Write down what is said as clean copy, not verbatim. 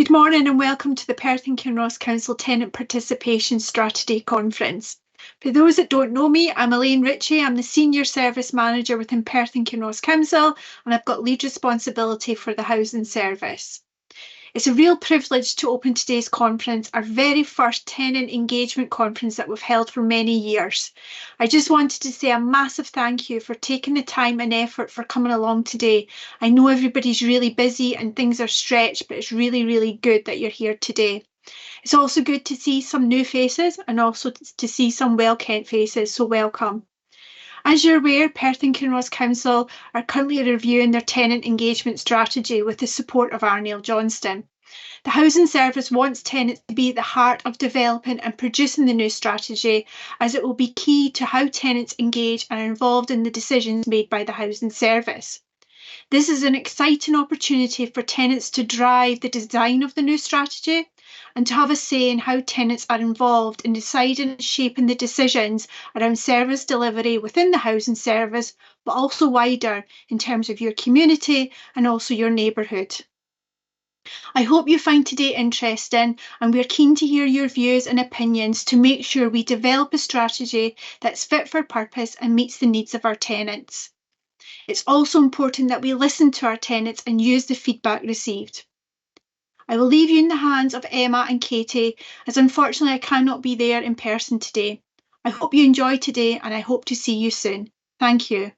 Good morning and welcome to the Perth and Kinross Council Tenant Participation Strategy Conference. For those that don't know me, I'm Elaine Ritchie. I'm the Senior Service Manager within Perth and Kinross Council, and I've got lead responsibility for the housing service. It's a real privilege to open today's conference, our very first tenant engagement conference that we've held for many years. I just wanted to say a massive thank you for taking the time and effort for coming along today. I know everybody's really busy and things are stretched, but it's really, really good that you're here today. It's also good to see some new faces and also to see some well-kent faces, so welcome. As you're aware, Perth and Kinross Council are currently reviewing their tenant engagement strategy with the support of Arneill Johnston. The housing service wants tenants to be at the heart of developing and producing the new strategy, as it will be key to how tenants engage and are involved in the decisions made by the housing service. This is an exciting opportunity for tenants to drive the design of the new strategy and to have a say in how tenants are involved in deciding and shaping the decisions around service delivery within the housing service, but also wider in terms of your community and also your neighbourhood. I hope you find today interesting, and we're keen to hear your views and opinions to make sure we develop a strategy that's fit for purpose and meets the needs of our tenants. It's also important that we listen to our tenants and use the feedback received. I will leave you in the hands of Emma and Katie, as unfortunately I cannot be there in person today. I hope you enjoy today and I hope to see you soon. Thank you.